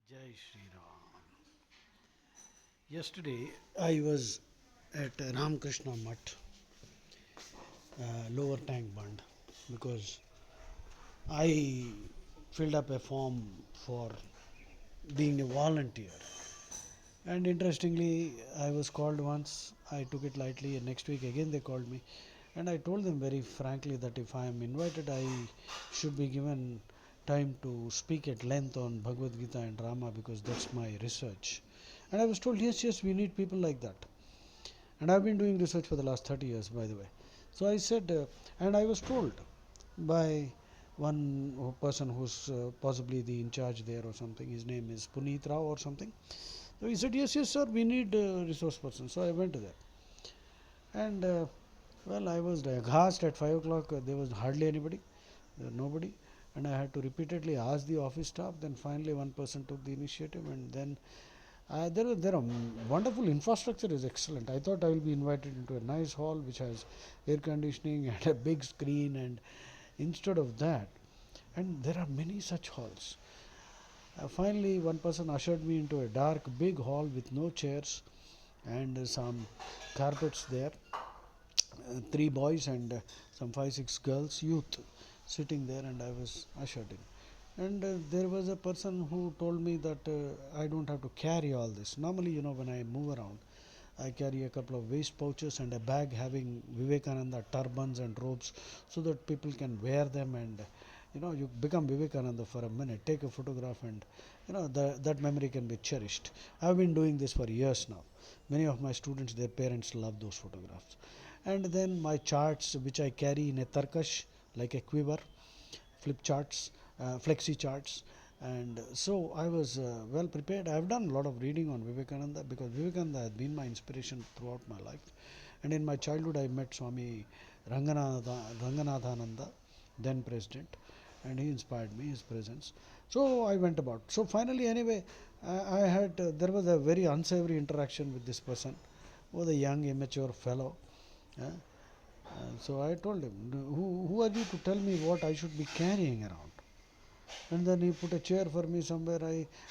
Jai Shri Ram. Yesterday I was at Ramakrishna Mutt, Lower Tank Bund, because I filled up a form for being a volunteer. And interestingly, I was called once, I took it lightly, and next week again they called me. And I told them very frankly that if I am invited, I should be given time to speak at length on Bhagavad Gita and Rama because that's my research. And I was told, yes, yes, we need people like that. And I've been doing research for the last 30 years, by the way. So I said, and I was told by one person who's possibly the in charge there or something, his name is Puneet Rao or something. So he said, yes, yes, sir, we need resource person. So I went there. And well, I was aghast at 5 o'clock. There was hardly anybody, there was nobody. And I had to repeatedly ask the office staff. Then finally, one person took the initiative, and then there are wonderful infrastructure is excellent. I thought I will be invited into a nice hall which has air conditioning and a big screen, and instead of that, and there are many such halls. Finally, one person ushered me into a dark, big hall with no chairs and some carpets there. Three boys and some 5 6 girls, youth, sitting there, and I was ushered in. And there was a person who told me that I don't have to carry all this. Normally, when I move around, I carry a couple of waist pouches and a bag having Vivekananda turbans and robes so that people can wear them, and you become Vivekananda for a minute, take a photograph, and that memory can be cherished. I've been doing this for years now. Many of my students, their parents love those photographs. And then my charts, which I carry in a tarkash like a quiver, flip charts, flexi charts. And so I was well prepared. I've done a lot of reading on Vivekananda because Vivekananda has been my inspiration throughout my life. And in my childhood, I met Swami Ranganathananda, then president, and he inspired me, his presence. So I went about. So finally, anyway, I had there was a very unsavory interaction with this person, who was a young, immature fellow. uh, so I told him, who are you to tell me what I should be carrying around? And then he put a chair for me somewhere.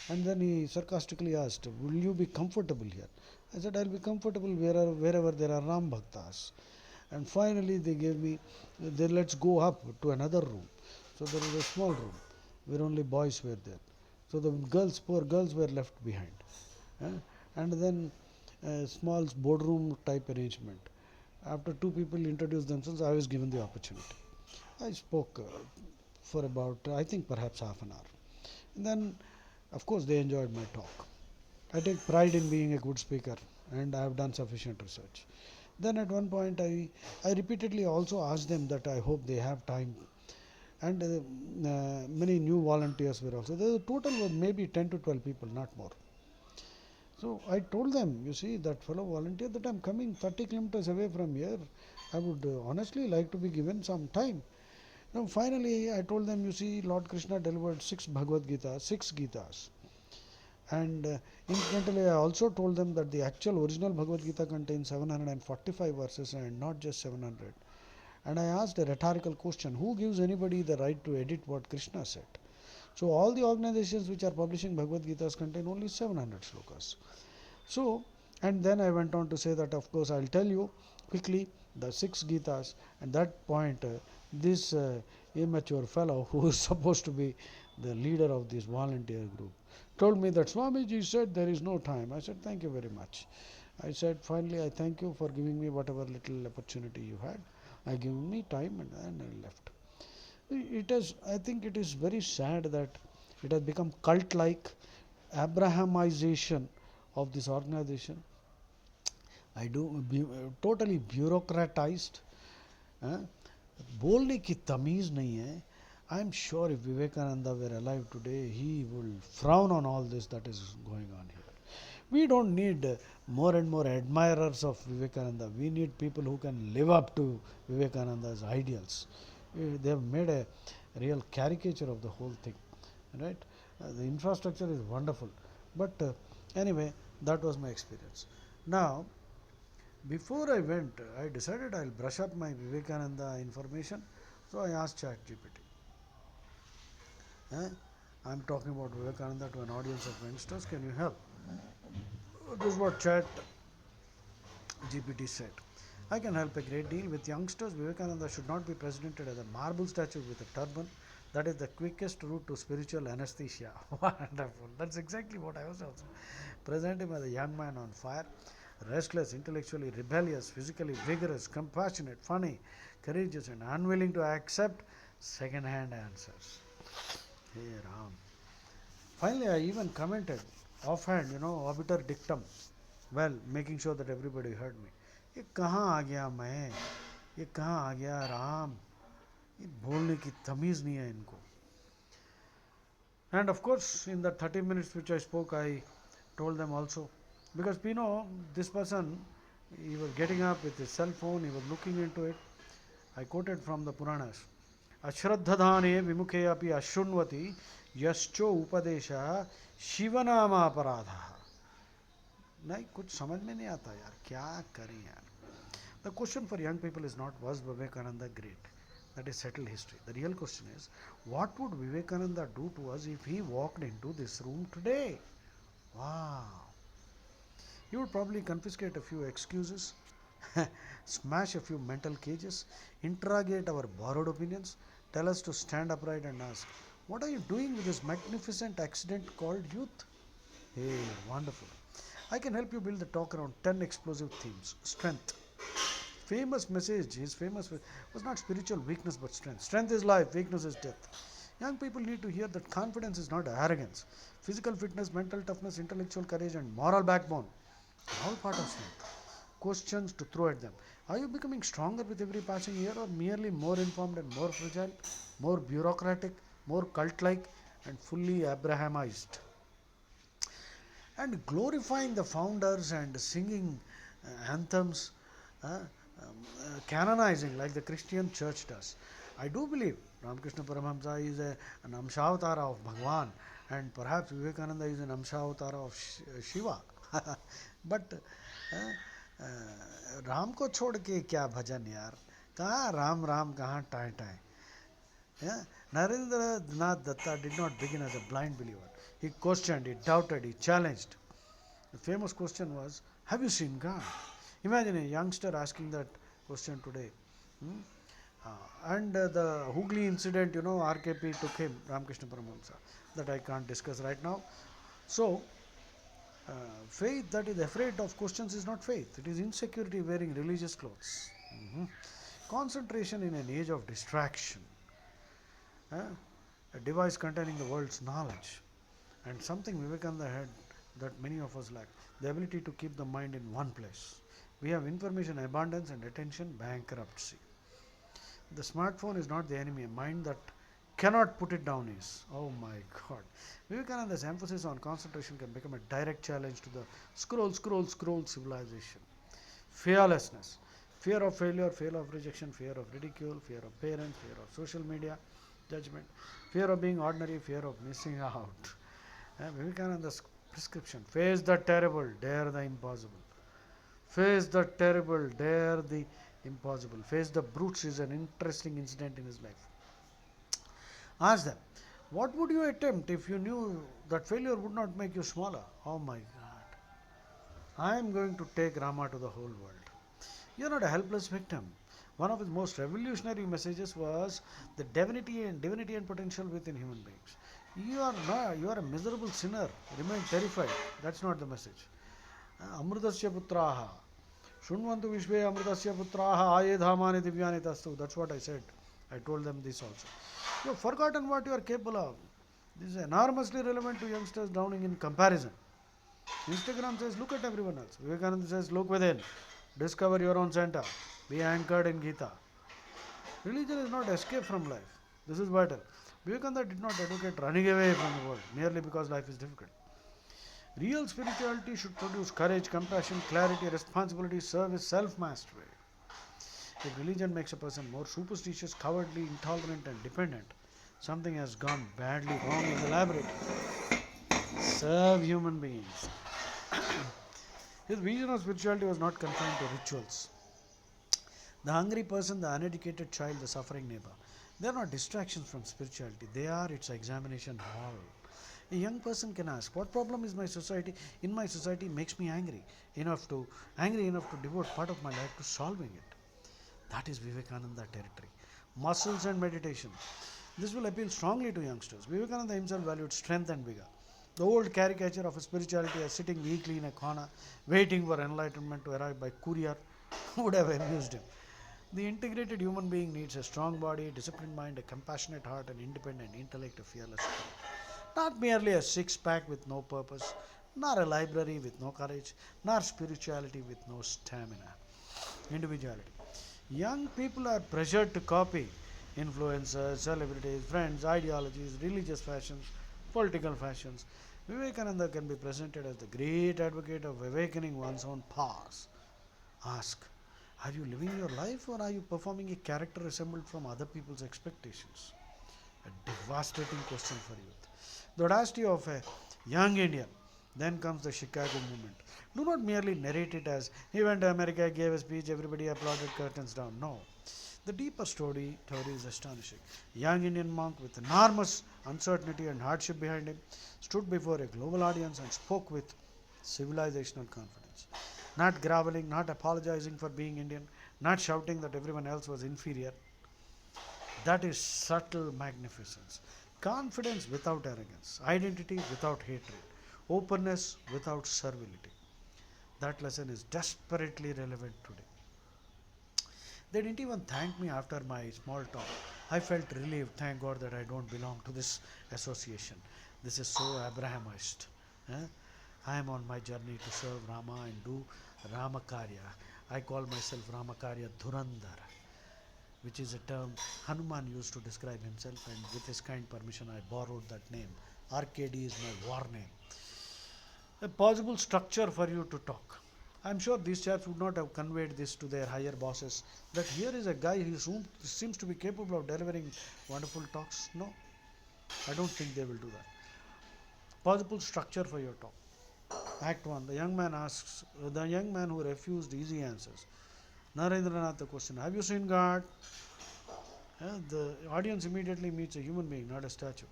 And then he sarcastically asked, will you be comfortable here? I said, I'll be comfortable wherever there are Ram Bhaktas. And finally they gave me, then let's go up to another room. So there was a small room where only boys were there. So the girls, poor girls, were left behind. eh? And then a small boardroom type arrangement. After two people introduced themselves, I was given the opportunity. I spoke for about, I think, perhaps half an hour. And then, of course, they enjoyed my talk. I take pride in being a good speaker, and I have done sufficient research. Then at one point, I repeatedly also asked them that I hope they have time. And many new volunteers were also. The total was maybe 10 to 12 people, not more. So I told them, you see, that fellow volunteer, that I'm coming 30 kilometers away from here. I would honestly like to be given some time. Now, finally, I told them, you see, Lord Krishna delivered six Bhagavad Gita, six Gitas. And incidentally, I also told them that the actual original Bhagavad Gita contains 745 verses and not just 700. And I asked a rhetorical question, who gives anybody the right to edit what Krishna said? So, all the organizations which are publishing Bhagavad Gitas contain only 700 slokas. So, and then I went on to say that, of course, I'll tell you quickly the six Gitas. At that point, this immature fellow, who is supposed to be the leader of this volunteer group, told me that Swamiji said there is no time. I said, thank you very much. I said, finally, I thank you for giving me whatever little opportunity you had. I given me time, and then I left. It is, I think it is very sad that it has become cult like Abrahamization of this organization. I do totally bureaucratized. हाँ? बोलने की तमीज़ नहीं है. I am sure if Vivekananda were alive today, he will frown on all this that is going on here. We don't need more and more admirers of Vivekananda. We need people who can live up to Vivekananda's ideals. They have made a real caricature of the whole thing, right? The infrastructure is wonderful, but anyway, that was my experience. Now, before I went, I decided I'll brush up my Vivekananda information. So I asked ChatGPT. Eh? I'm talking about Vivekananda to an audience of youngsters. Can you help? This is what Chat GPT said. I can help a great deal with youngsters. Vivekananda should not be presented as a marble statue with a turban. That is the quickest route to spiritual anesthesia. Wonderful. That's exactly what I was also. Present him as a young man on fire, restless, intellectually rebellious, physically vigorous, compassionate, funny, courageous, and unwilling to accept second hand answers. Hey Ram. Finally, I even commented offhand, obiter dictum, well, making sure that everybody heard me. ये कहाँ आ गया मैं, ये कहाँ आ गया राम, ये बोलने की तमीज़ नहीं है इनको. And of course, in the 30 minutes which I spoke, I told them also, because this person, he was getting up with his cell phone, he was looking into it. I quoted from the Puranas. अश्रद्धधाने विमुखे अपि अशृण्वति यश्चो उपदेशः शिवनामापराधः. नहीं, कुछ समझ में नहीं आता यार, क्या करें यार. The question for young people is not, was Vivekananda great? That is settled history. The real question is, what would Vivekananda do to us if he walked into this room today? Wow. He would probably confiscate a few excuses, smash a few mental cages, interrogate our borrowed opinions, tell us to stand upright and ask, what are you doing with this magnificent accident called youth? Hey, wonderful. I can help you build the talk around 10 explosive themes. Strength. Famous message, his famous was not spiritual weakness but strength. Strength is life, weakness is death. Young people need to hear that confidence is not arrogance. Physical fitness, mental toughness, intellectual courage, and moral backbone, all part of strength. Questions to throw at them. Are you becoming stronger with every passing year, or merely more informed and more fragile, more bureaucratic, more cult like, and fully Abrahamized? And glorifying the founders and singing anthems, canonizing like the Christian church does. I do believe Ramakrishna Paramahamsa is an Amshavatara of Bhagwan, and perhaps Vivekananda is an Amshavatara of Shiva. But Ram को छोड़ के क्या भजन यार, कहाँ राम राम कहाँ टाय टाय. Yeah? Narendra Nath Datta did not begin as a blind believer. He questioned, he doubted, he challenged. The famous question was, have you seen God? Imagine a youngster asking that question today. Hmm? And the Hooghly incident, RKP took him, Ramakrishna Paramahamsa, that I can't discuss right now. So, faith that is afraid of questions is not faith. It is insecurity wearing religious clothes. Concentration in an age of distraction. A device containing the world's knowledge. And something Vivekananda had that many of us lack, the ability to keep the mind in one place. We have information abundance and attention bankruptcy. The smartphone is not the enemy. A mind that cannot put it down is. Oh my God. Vivekananda's emphasis on concentration can become a direct challenge to the scroll civilization. Fearlessness. Fear of failure, fear of rejection, fear of ridicule, fear of parents, fear of social media, judgment, fear of being ordinary, fear of missing out. Vivekananda's prescription: face the terrible, dare the impossible. Face the terrible, dare the impossible. Face the brutes is an interesting incident in his life. Ask them, what would you attempt if you knew that failure would not make you smaller? Oh my God. I am going to take Rama to the whole world. You are not a helpless victim. One of his most revolutionary messages was the divinity and potential within human beings. You are a miserable sinner. Remain terrified. That's not the message. Amrutasya putraha. Shunvantu vishve amrutasya putraha aye dhamani divyani tastu. That's what I said. I told them this also. You have forgotten what you are capable of. This is enormously relevant to youngsters drowning in comparison. Instagram says, look at everyone else. Vivekananda says, look within. Discover your own center. Be anchored in Gita. Religion is not escape from life. This is vital. Vivekananda did not advocate running away from the world merely because life is difficult. Real spirituality should produce courage, compassion, clarity, responsibility, service, self-mastery. If religion makes a person more superstitious, cowardly, intolerant and dependent, something has gone badly wrong in the laboratory. Serve human beings. His vision of spirituality was not confined to rituals. The hungry person, the uneducated child, the suffering neighbor. They are not distractions from spirituality, they are its examination hall. A young person can ask, what problem is my society in my society makes me angry enough to devote part of my life to solving it. That is Vivekananda territory. Muscles and meditation. This will appeal strongly to youngsters. Vivekananda himself valued strength and vigor. The old caricature of a spirituality as sitting weakly in a corner, waiting for enlightenment to arrive by courier, would have amused him. The integrated human being needs a strong body, disciplined mind, a compassionate heart, an independent intellect, a fearless spirit. Not merely a six pack with no purpose, nor a library with no courage, nor spirituality with no stamina. Individuality. Young people are pressured to copy influencers, celebrities, friends, ideologies, religious fashions, political fashions. Vivekananda can be presented as the great advocate of awakening one's own powers. Ask, are you living your life or are you performing a character assembled from other people's expectations? A devastating question for youth. The audacity of a young Indian. Then comes the Chicago movement. Do not merely narrate it as he went to America, gave a speech, everybody applauded, curtains down. No. The deeper story is astonishing. A young Indian monk with enormous uncertainty and hardship behind him stood before a global audience and spoke with civilizational confidence. Not groveling, not apologizing for being Indian, not shouting that everyone else was inferior. That is subtle magnificence. Confidence without arrogance, identity without hatred, openness without servility. That lesson is desperately relevant today. They didn't even thank me after my small talk. I felt relieved, thank God that I don't belong to this association. This is so Abrahamist. eh? I am on my journey to serve Rama and do Ramakarya. I call myself Ramakarya Dhurandhar, which is a term Hanuman used to describe himself, and with his kind permission, I borrowed that name. RKD is my war name. A possible structure for you to talk. I'm sure these chaps would not have conveyed this to their higher bosses that here is a guy who seems to be capable of delivering wonderful talks. No, I don't think they will do that. Possible structure for your talk. Act 1. The young man who refused easy answers. Narendranath, the question, have you seen God? The audience immediately meets a human being, not a statue.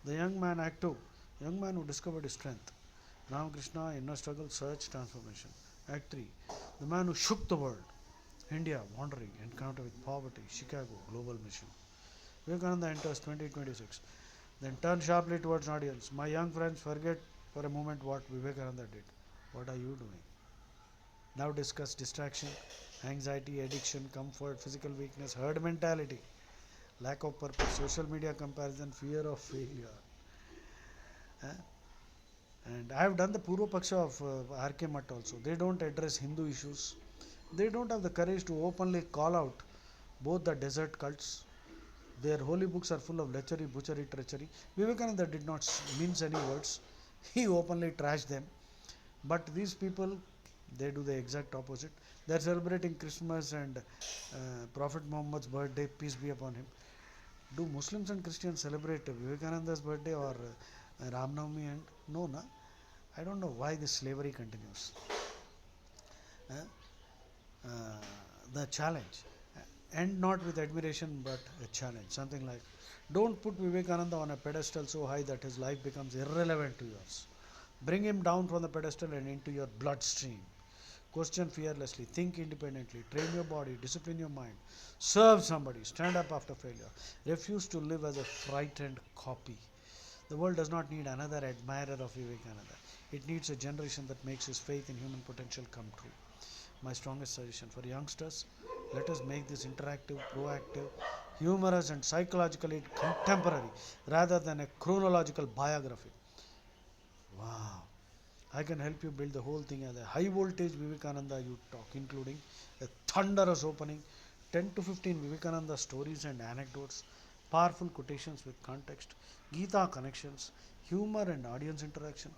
The young man, Act 2. Young man who discovered his strength. Ramakrishna, inner struggle, search, transformation. Act 3. The man who shook the world. India, wandering, encounter with poverty, Chicago, global mission. Vivekananda enters 2026. Then turn sharply towards an audience. My young friends, forget for a moment what Vivekananda did. What are you doing? Now discuss distraction, anxiety, addiction, comfort, physical weakness, herd mentality, lack of purpose, social media comparison, fear of failure. Eh? And I have done the Purva Paksha of RK Mutt also. They don't address Hindu issues. They don't have the courage to openly call out both the desert cults. Their holy books are full of lechery, butchery, treachery. Vivekananda did not mince any words. He openly trashed them. But these people, they do the exact opposite. They are celebrating Christmas and Prophet Muhammad's birthday, peace be upon him. Do Muslims and Christians celebrate Vivekananda's birthday or Ram Navami? And no, na. I don't know why this slavery continues. Uh, uh, the challenge. End not with admiration but a challenge. Something like, don't put Vivekananda on a pedestal so high that his life becomes irrelevant to yours. Bring him down from the pedestal and into your bloodstream. Question fearlessly, think independently, train your body, discipline your mind, serve somebody, stand up after failure, refuse to live as a frightened copy. The world does not need another admirer of Vivekananda. It needs a generation that makes his faith in human potential come true. My strongest suggestion for youngsters, let us make this interactive, proactive, humorous, and psychologically contemporary rather than a chronological biography. Wow. I can help you build the whole thing as a high voltage Vivekananda youth talk, including a thunderous opening, 10 to 15 Vivekananda stories and anecdotes, powerful quotations with context, Gita connections, humor and audience interaction,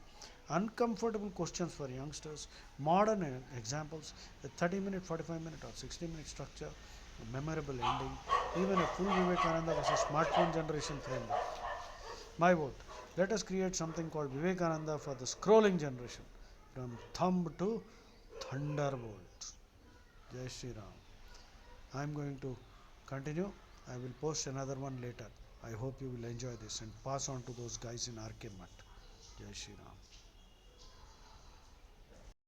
uncomfortable questions for youngsters, modern examples, a 30-minute, 45-minute, or 60-minute structure, a memorable ending, even a full Vivekananda versus smartphone generation framework. My vote. Let us create something called Vivekananda for the scrolling generation, from thumb to thunderbolt. Jai Shri Ram. I am going to continue. I will post another one later. I hope you will enjoy this and pass on to those guys in RK Mat. Jai Shri Ram.